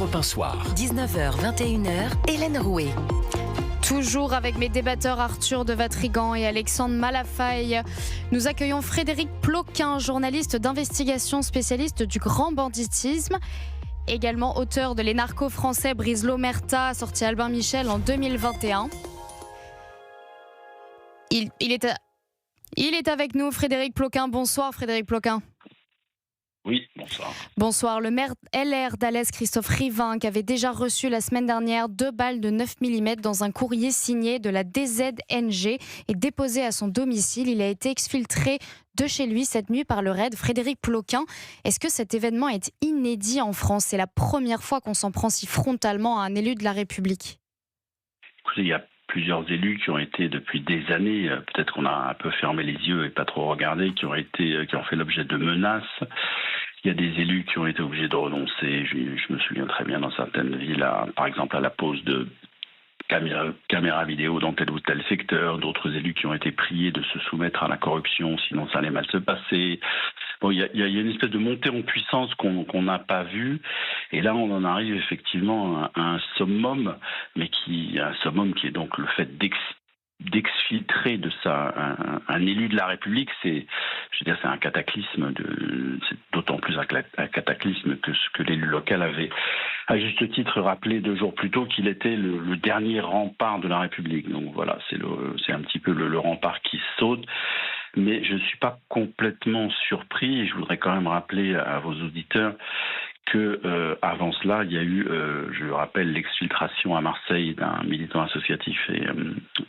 Europe 1 Soir. 19h, 21h, Hélène Rouet. Toujours avec mes débatteurs Arthur de Vatrigan et Alexandre Malafaille. Nous accueillons Frédéric Ploquin, journaliste d'investigation spécialiste du grand banditisme. Également auteur de Les narcos français brisent l'omerta, sorti Albin Michel en 2021. Il est avec nous, Frédéric Ploquin. Bonsoir Frédéric Ploquin. Oui, bonsoir. Bonsoir. Le maire LR d'Alès, Christophe Rivin, qui avait déjà reçu la semaine dernière 2 balles de 9 mm dans un courrier signé de la DZNG et déposé à son domicile. Il a été exfiltré de chez lui cette nuit par le raid. Frédéric Ploquin, est-ce que cet événement est inédit en France ? C'est la première fois qu'on s'en prend si frontalement à un élu de la République. Écoutez, il y a plusieurs élus qui ont été depuis des années, peut-être qu'on a un peu fermé les yeux et pas trop regardé, qui ont fait l'objet de menaces. Il y a des élus qui ont été obligés de renoncer. Je me souviens très bien dans certaines villes, par exemple à la pose de caméras vidéo dans tel ou tel secteur, d'autres élus qui ont été priés de se soumettre à la corruption, sinon ça allait mal se passer. Bon, il y a une espèce de montée en puissance qu'on n'a pas vue, et là on en arrive effectivement à un summum, mais qui est donc le fait d'exfiltrer de ça un élu de la République. C'est un cataclysme, c'est d'autant plus un cataclysme que l'élu local avait à juste titre rappelé 2 jours plus tôt qu'il était le dernier rempart de la République. Donc voilà, c'est un petit peu le rempart qui saute. Mais je ne suis pas complètement surpris, et je voudrais quand même rappeler à vos auditeurs que avant cela, il y a eu, je le rappelle, l'exfiltration à Marseille d'un militant associatif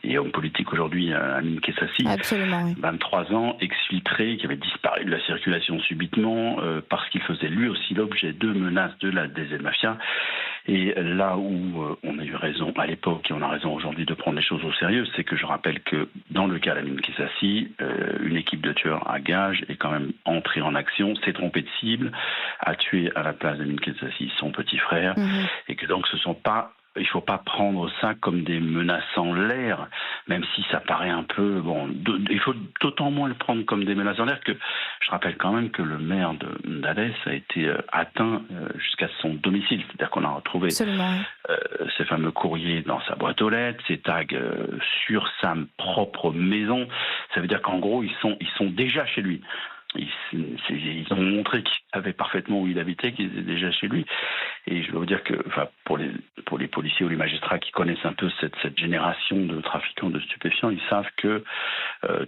et homme politique aujourd'hui, Amin Kessassi. Absolument, oui. 23 ans, exfiltré, qui avait disparu de la circulation subitement parce qu'il faisait lui aussi l'objet de menaces de la DZ Mafia. Et là où on a eu raison à l'époque et on a raison aujourd'hui de prendre les choses au sérieux, c'est que je rappelle que dans le cas d'Amin Kessassi, une équipe de tueurs à gages est quand même entrée en action, s'est trompée de cible, a tué à la place d'Amin Kessassi son petit frère, et que donc il ne faut pas prendre ça comme des menaces en l'air, même si ça paraît un peu... il faut d'autant moins le prendre comme des menaces en l'air que je rappelle quand même que le maire d'Alès a été atteint jusqu'à son domicile. C'est-à-dire qu'on a retrouvé ces fameux courriers dans sa boîte aux lettres, ces tags sur sa propre maison. Ça veut dire qu'en gros, ils sont déjà chez lui. Ils ont montré qu'il savait parfaitement où il habitait, qu'il était déjà chez lui. Et je dois vous dire que, pour les policiers ou les magistrats qui connaissent un peu cette génération de trafiquants de stupéfiants, ils savent que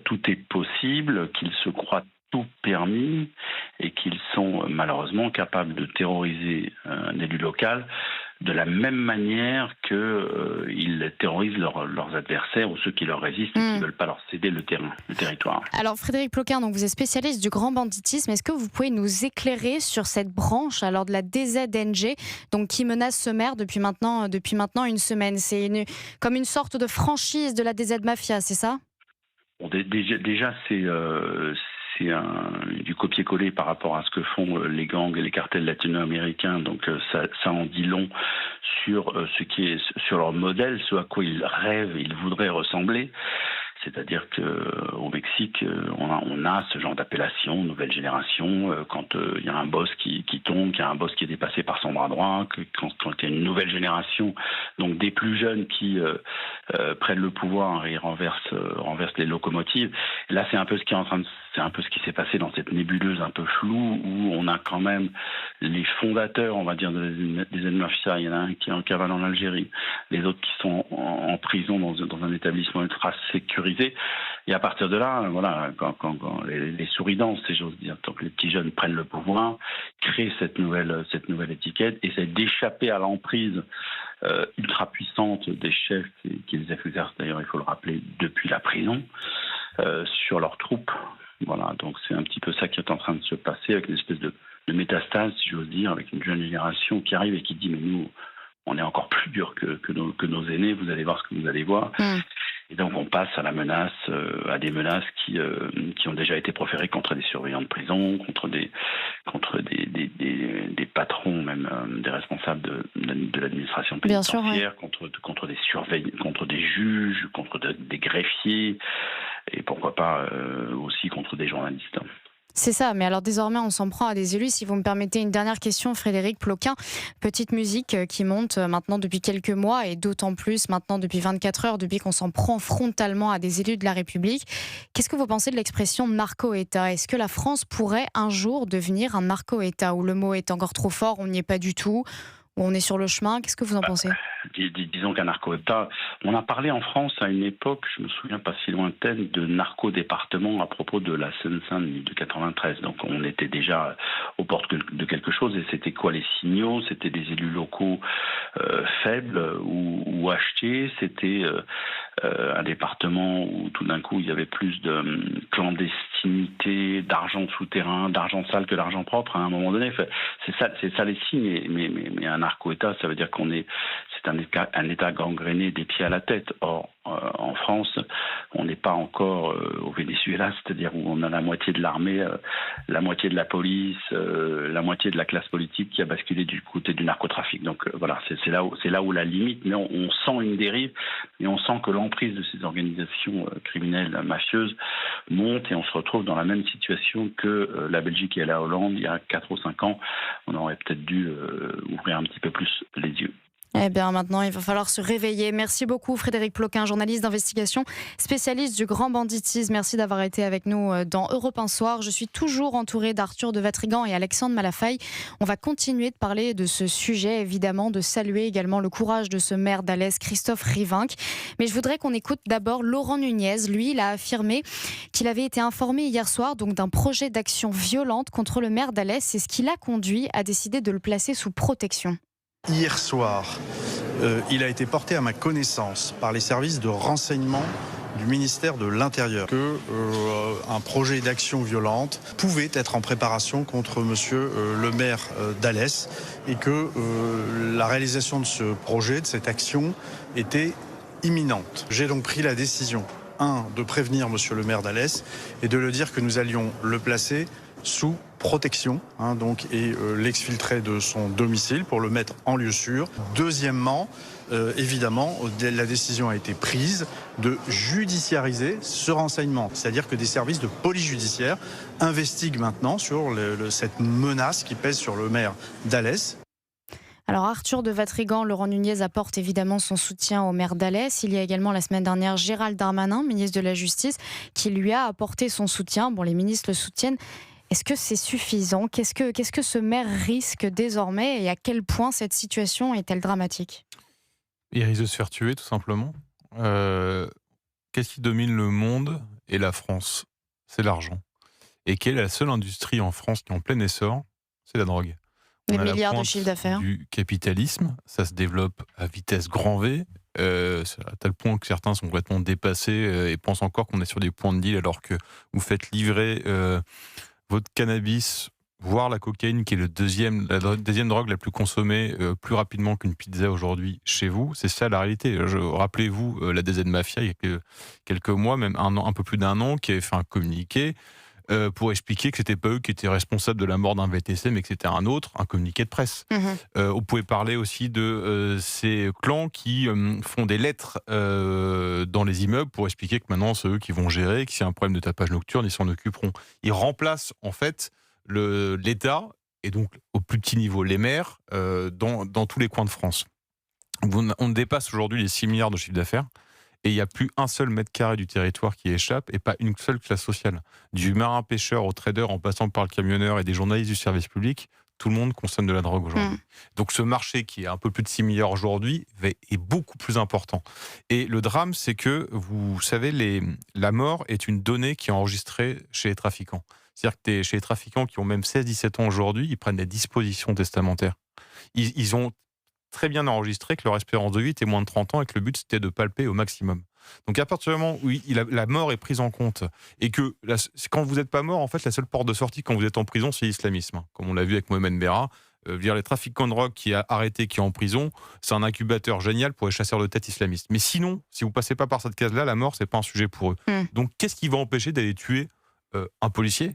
tout est possible, qu'ils se croient tout permis et qu'ils sont malheureusement capables de terroriser un élu local de la même manière qu'ils terrorisent leurs adversaires ou ceux qui leur résistent et qui ne veulent pas leur céder le territoire. Alors Frédéric Ploquin, donc vous êtes spécialiste du grand banditisme. Est-ce que vous pouvez nous éclairer sur cette branche de la DZNG, donc qui menace ce maire depuis maintenant une semaine? C'est comme une sorte de franchise de la DZ Mafia, c'est ça? Bon, déjà c'est du copier-coller par rapport à ce que font les gangs et les cartels latino-américains. Donc ça en dit long sur sur leur modèle, ce à quoi ils rêvent, ils voudraient ressembler. C'est-à-dire qu'au Mexique, on a ce genre d'appellation, nouvelle génération, quand il y a un boss qui tombe, qu'il y a un boss qui est dépassé par son bras droit, quand il y a une nouvelle génération, donc des plus jeunes qui prennent le pouvoir et renversent les locomotives. Et là, c'est un peu ce qui s'est passé dans cette nébuleuse un peu floue où on a quand même les fondateurs, on va dire, des mafia. Il y en a un qui est en cavale en Algérie, les autres qui sont en prison dans un établissement ultra sécurisé. Et à partir de là, voilà, quand les souris dansent, si j'ose dire, tant que les petits jeunes prennent le pouvoir, créent cette nouvelle étiquette, essaient d'échapper à l'emprise ultra puissante des chefs qu'ils exercent d'ailleurs, il faut le rappeler, depuis la prison, sur leurs troupes. Voilà, donc c'est un petit peu ça qui est en train de se passer avec une espèce de métastase, si j'ose dire, avec une jeune génération qui arrive et qui dit mais nous, on est encore plus dur que nos aînés, vous allez voir ce que vous allez voir. Et donc on passe à à des menaces qui ont déjà été proférées contre des surveillants de prison, contre des patrons, même des responsables de l'administration pénitentiaire, contre des surveillants, contre des juges, contre des greffiers, et pourquoi pas aussi contre des journalistes. C'est ça, mais alors désormais on s'en prend à des élus. Si vous me permettez une dernière question, Frédéric Ploquin, petite musique qui monte maintenant depuis quelques mois et d'autant plus maintenant depuis 24 heures, depuis qu'on s'en prend frontalement à des élus de la République. Qu'est-ce que vous pensez de l'expression narco-État ? Est-ce que la France pourrait un jour devenir un narco-État, où le mot est encore trop fort, on n'y est pas du tout, où on est sur le chemin ? Qu'est-ce que vous en pensez ? Disons qu'un narco-État, on a parlé en France à une époque, je me souviens pas si lointaine, de narco-département à propos de la Seine-Saint-Denis de 93. Donc on était déjà aux portes de quelque chose. Et c'était quoi les signaux ? C'était des élus locaux faibles ou achetés. C'était un département où tout d'un coup il y avait plus de clandestinité, d'argent souterrain, d'argent sale que d'argent propre à un moment donné. C'est ça les signes. Mais un narco-État, ça veut dire c'est un État gangréné des pieds à la tête. Or, en France, on n'est pas encore au Venezuela, c'est-à-dire où on a la moitié de l'armée, la moitié de la police, la moitié de la classe politique qui a basculé du côté du narcotrafic. Donc voilà, c'est là où la limite, mais on sent une dérive et on sent que l'emprise de ces organisations criminelles mafieuses monte et on se retrouve dans la même situation que la Belgique et la Hollande il y a 4 ou 5 ans. On aurait peut-être dû ouvrir un petit peu plus les yeux. Eh bien, maintenant, il va falloir se réveiller. Merci beaucoup, Frédéric Ploquin, journaliste d'investigation, spécialiste du grand banditisme. Merci d'avoir été avec nous dans Europe 1 Soir. Je suis toujours entourée d'Arthur de Vatrigan et Alexandre Malafaille. On va continuer de parler de ce sujet, évidemment, de saluer également le courage de ce maire d'Alès, Christophe Rivinc. Mais je voudrais qu'on écoute d'abord Laurent Nunez. Lui, il a affirmé qu'il avait été informé hier soir donc d'un projet d'action violente contre le maire d'Alès. C'est ce qui l'a conduit à décider de le placer sous protection. Hier soir, il a été porté à ma connaissance par les services de renseignement du ministère de l'Intérieur que un projet d'action violente pouvait être en préparation contre monsieur le maire d'Alès et que la réalisation de ce projet, de cette action, était imminente. J'ai donc pris la décision, de prévenir monsieur le maire d'Alès et de lui dire que nous allions le placer sous protection, et l'exfiltrer de son domicile pour le mettre en lieu sûr. Deuxièmement, évidemment, la décision a été prise de judiciariser ce renseignement, c'est-à-dire que des services de police judiciaire investiguent maintenant sur cette menace qui pèse sur le maire d'Alès. Alors Arthur de Vatrigan, Laurent Nunez apporte évidemment son soutien au maire d'Alès. Il y a également la semaine dernière Gérald Darmanin, ministre de la Justice, qui lui a apporté son soutien. Bon, les ministres le soutiennent. Est-ce que c'est suffisant ? Qu'est-ce que ce maire risque désormais et à quel point cette situation est-elle dramatique ? Il risque de se faire tuer, tout simplement. Qu'est-ce qui domine le monde et la France ? C'est l'argent. Et quelle est la seule industrie en France qui est en plein essor ? C'est la drogue. Des milliards de chiffre d'affaires. Du capitalisme, ça se développe à vitesse grand V, à tel point que certains sont complètement dépassés et pensent encore qu'on est sur des points de deal alors que vous faites livrer votre cannabis, voire la cocaïne, qui est la deuxième drogue la plus consommée plus rapidement qu'une pizza aujourd'hui chez vous. C'est ça la réalité. Rappelez-vous la DZ Mafia, il y a quelques mois, même un peu plus d'1 an, qui avait fait un communiqué pour expliquer que c'était pas eux qui étaient responsables de la mort d'un VTC, mais que c'était un communiqué de presse. On pouvait parler aussi de ces clans qui font des lettres dans les immeubles pour expliquer que maintenant c'est eux qui vont gérer, que s'il y a un problème de tapage nocturne, ils s'en occuperont. Ils remplacent en fait l'État, et donc au plus petit niveau les maires, dans tous les coins de France. On dépasse aujourd'hui les 6 milliards de chiffre d'affaires. Et il n'y a plus un seul mètre carré du territoire qui échappe et pas une seule classe sociale. Du marin-pêcheur au trader en passant par le camionneur et des journalistes du service public, tout le monde consomme de la drogue aujourd'hui. Donc ce marché qui est un peu plus de 6 milliards aujourd'hui est beaucoup plus important. Et le drame, c'est que, vous savez, la mort est une donnée qui est enregistrée chez les trafiquants. C'est-à-dire que chez les trafiquants qui ont même 16-17 ans aujourd'hui, ils prennent des dispositions testamentaires. Ils ont très bien enregistré que leur espérance de vie était moins de 30 ans et que le but c'était de palper au maximum. Donc à partir du moment où la mort est prise en compte et que quand vous n'êtes pas mort, en fait la seule porte de sortie quand vous êtes en prison c'est l'islamisme. Comme on l'a vu avec Mohamed Merah, les trafiquants de drogue qui a arrêté, qui est en prison, c'est un incubateur génial pour les chasseurs de tête islamistes. Mais sinon, si vous passez pas par cette case-là, la mort c'est pas un sujet pour eux. Donc qu'est-ce qui va empêcher d'aller tuer un policier,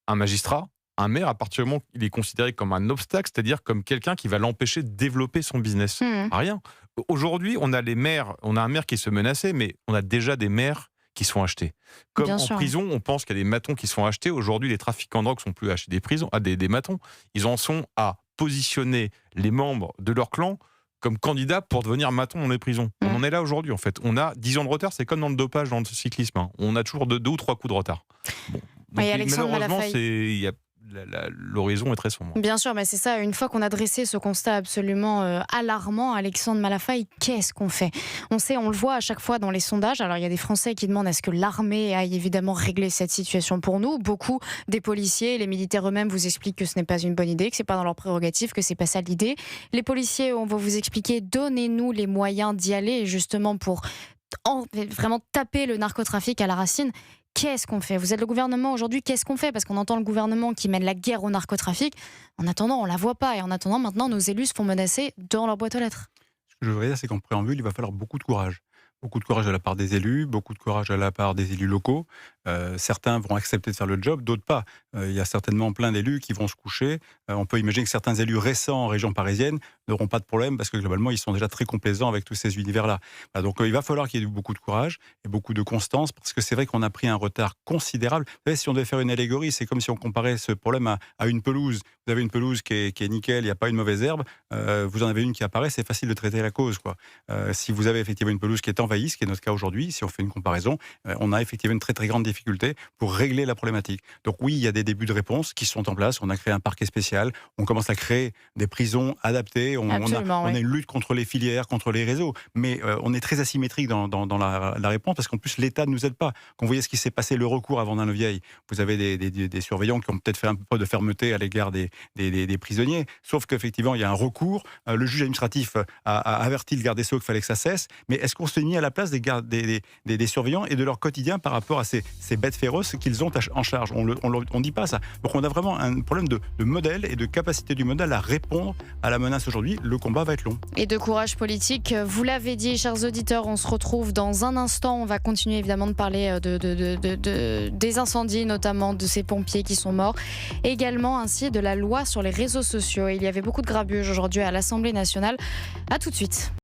un magistrat, un maire, à partir du moment où il est considéré comme un obstacle, c'est-à-dire comme quelqu'un qui va l'empêcher de développer son business. Rien. Aujourd'hui, on a un maire qui se menaçait, mais on a déjà des maires qui sont achetés. Comme Bien en sûr. prison, on pense qu'il y a des matons qui sont achetés. Aujourd'hui, les trafiquants de drogue sont plus à acheter des matons. Ils en sont à positionner les membres de leur clan comme candidats pour devenir matons dans les prisons. On en est là aujourd'hui, en fait. On a 10 ans de retard, c'est comme dans le dopage, dans le cyclisme. On a toujours 2 ou 3 coups de retard. Bon. Donc, Et Alexandre malheureusement, Malafaille. l'horizon est très sombre. Bien sûr, mais c'est ça. Une fois qu'on a dressé ce constat absolument alarmant, Alexandre Malafaille, qu'est-ce qu'on fait ? On le voit à chaque fois dans les sondages. Alors, il y a des Français qui demandent à ce que l'armée aille évidemment régler cette situation pour nous. Beaucoup des policiers, les militaires eux-mêmes vous expliquent que ce n'est pas une bonne idée, que c'est pas dans leur prérogative, que c'est pas ça l'idée. Les policiers, on va vous expliquer, donnez-nous les moyens d'y aller, justement pour vraiment taper le narcotrafic à la racine. Qu'est-ce qu'on fait ? Vous êtes le gouvernement aujourd'hui, qu'est-ce qu'on fait ? Parce qu'on entend le gouvernement qui mène la guerre au narcotrafic. En attendant, on la voit pas. Et en attendant, maintenant, nos élus se font menacer dans leur boîte aux lettres. Ce que je voudrais dire, c'est qu'en préambule, il va falloir beaucoup de courage. Beaucoup de courage de la part des élus, beaucoup de courage de la part des élus locaux. Certains vont accepter de faire le job, d'autres pas. Il y a certainement plein d'élus qui vont se coucher. On peut imaginer que certains élus récents en région parisienne n'auront pas de problème parce que globalement, ils sont déjà très complaisants avec tous ces univers-là. Donc il va falloir qu'il y ait beaucoup de courage et beaucoup de constance parce que c'est vrai qu'on a pris un retard considérable. Vous savez, si on devait faire une allégorie, c'est comme si on comparait ce problème à une pelouse. Vous avez une pelouse qui est nickel, il n'y a pas une mauvaise herbe. Vous en avez une qui apparaît, c'est facile de traiter la cause, quoi. Si vous avez effectivement une pelouse qui est envahie, ce qui est notre cas aujourd'hui, si on fait une comparaison, on a effectivement une très très grande difficulté pour régler la problématique. Donc oui, il y a des débuts de réponse qui sont en place. On a créé un parquet spécial, on commence à créer des prisons adaptées, on a une lutte contre les filières, contre les réseaux, mais on est très asymétrique dans la réponse parce qu'en plus l'État ne nous aide pas. Quand vous voyez ce qui s'est passé, le recours à Vendin-le-Vieil, vous avez des surveillants qui ont peut-être fait un peu de fermeté à l'égard des prisonniers, sauf qu'effectivement il y a un recours, le juge administratif a averti le garde des Sceaux qu'il fallait que ça cesse, mais est-ce qu'on s'est mis à la place des surveillants et de leur quotidien par rapport à ces bêtes féroces qu'ils ont en charge? On dit pas ça. Donc on a vraiment un problème de modèle et de capacité du modèle à répondre à la menace aujourd'hui. Le combat va être long. Et de courage politique, vous l'avez dit, chers auditeurs, on se retrouve dans un instant. On va continuer évidemment de parler des incendies, notamment de ces pompiers qui sont morts. Également ainsi de la loi sur les réseaux sociaux. Il y avait beaucoup de grabuge aujourd'hui à l'Assemblée nationale. À tout de suite.